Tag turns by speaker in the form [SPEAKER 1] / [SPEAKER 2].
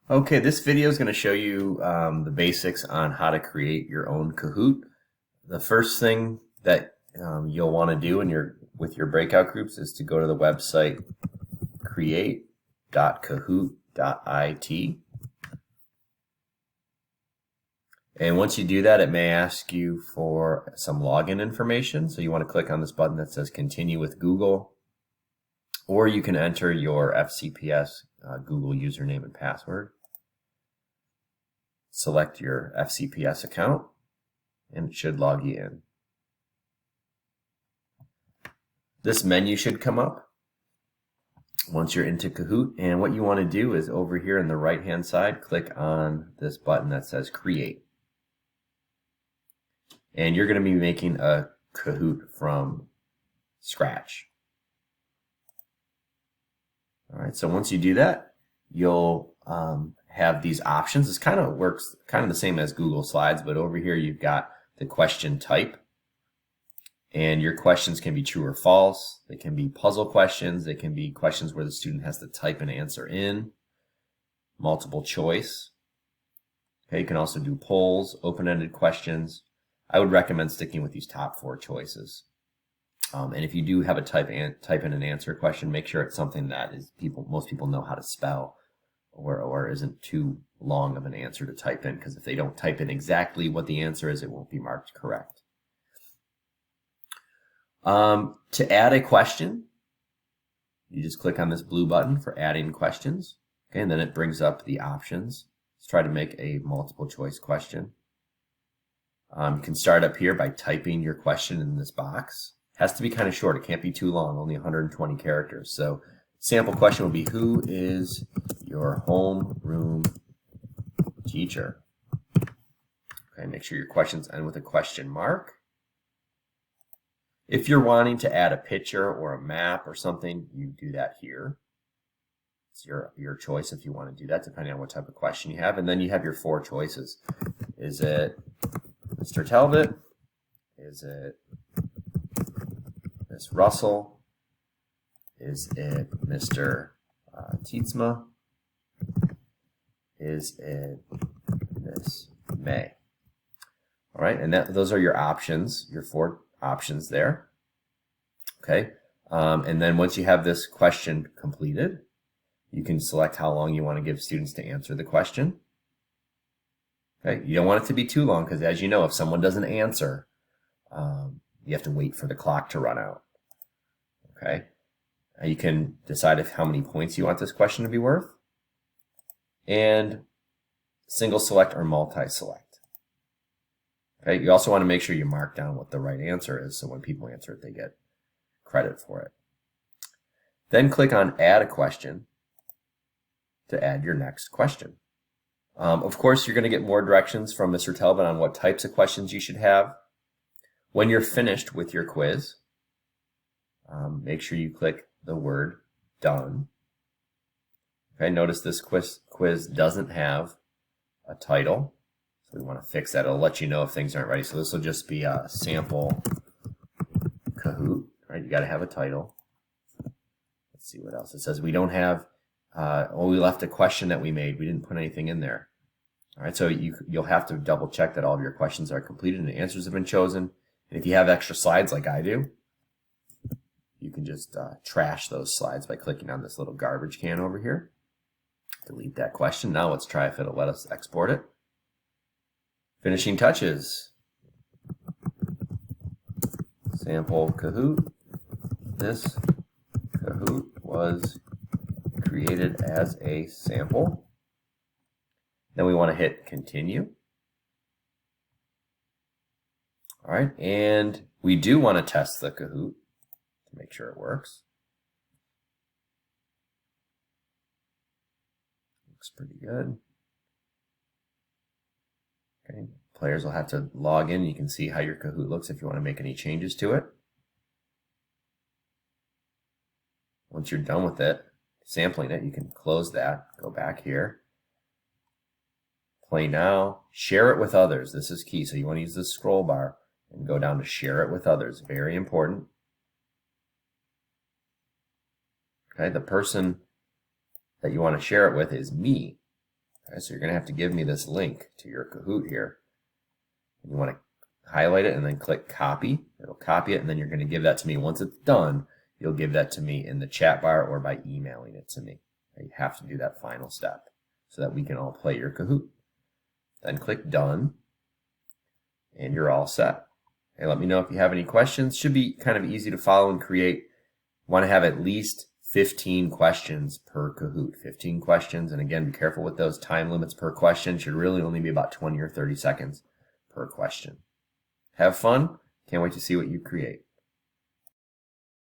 [SPEAKER 1] Okay, this video is going to show you the basics on how to create your own Kahoot. The first thing that you'll want to do with your breakout groups is to go to the website create.kahoot.it. And once you do that, it may ask you for some login information. So you want to click on this button that says Continue with Google, or you can enter your FCPS Google username and password. Select your FCPS account, and it should log you in. This menu should come up once you're into Kahoot, and what you want to do is over here on the right hand side, click on this button that says Create. And you're going to be making a Kahoot from scratch. Alright, so once you do that, you'll have these options. This kind of works kind of the same as Google Slides, but over here you've got the question type, and your questions can be true or false. They can be puzzle questions. They can be questions where the student has to type an answer in, multiple choice. Okay, you can also do polls, open-ended questions. I would recommend sticking with these top 4 choices. And if you do have a type in an answer question, make sure it's something that most people know how to spell, or isn't too long of an answer to type in, because if they don't type in exactly what the answer is, it won't be marked correct. To add a question, you just click on this blue button for adding questions. Okay, and then it brings up the options. Let's try to make a multiple choice question. You can start up here by typing your question in this box. It has to be kind of short. It can't be too long, only 120 characters. So sample question would be, who is your homeroom teacher? Okay, make sure your questions end with a question mark. If you're wanting to add a picture or a map or something, you do that here. It's your choice if you want to do that, depending on what type of question you have. And then you have your 4 choices. Is it Mr. Talbot? Is it Miss Russell? Is it Mr. Tietzma? Is it Miss May? All right, and those are your options, your 4 options there. Okay, and then once you have this question completed, you can select how long you want to give students to answer the question. Okay, you don't want it to be too long, because as you know, if someone doesn't answer, you have to wait for the clock to run out. Okay, you can decide how many points you want this question to be worth, and single select or multi-select. Okay, you also want to make sure you mark down what the right answer is, so when people answer it, they get credit for it. Then click on Add a Question to add your next question. Of course, you're going to get more directions from Mr. Talbot on what types of questions you should have. When you're finished with your quiz, make sure you click the word Done. Okay, notice this quiz doesn't have a title, so we want to fix that. It'll let you know if things aren't ready. So this will just be a sample Kahoot. Right, you got to have a title. Let's see what else it says. We don't have. We left a question that we made. We didn't put anything in there. All right, so you'll have to double check that all of your questions are completed and the answers have been chosen. And if you have extra slides like I do, you can just trash those slides by clicking on this little garbage can over here. Delete that question. Now let's try if it'll let us export it. Finishing touches. Sample Kahoot. This Kahoot was created as a sample. Then we want to hit continue. All right, and we do want to test the Kahoot to make sure it works. Looks pretty good. Okay, players will have to log in. You can see how your Kahoot looks if you want to make any changes to it. Once you're done with it, sampling it, you can close that, go back here, play now, share it with others. This is key. So you want to use the scroll bar and go down to share it with others. Very important. Okay, the person that you want to share it with is me. Okay, so you're going to have to give me this link to your Kahoot here. You want to highlight it and then click copy. It'll copy it, and then you're going to give that to me. Once it's done, you'll give that to me in the chat bar or by emailing it to me. You have to do that final step so that we can all play your Kahoot. Then click done, and you're all set. Okay, let me know if you have any questions. Should be kind of easy to follow and create. Want to have at least 15 questions per Kahoot. 15 questions, and again, be careful with those time limits per question. Should really only be about 20 or 30 seconds per question. Have fun. Can't wait to see what you create.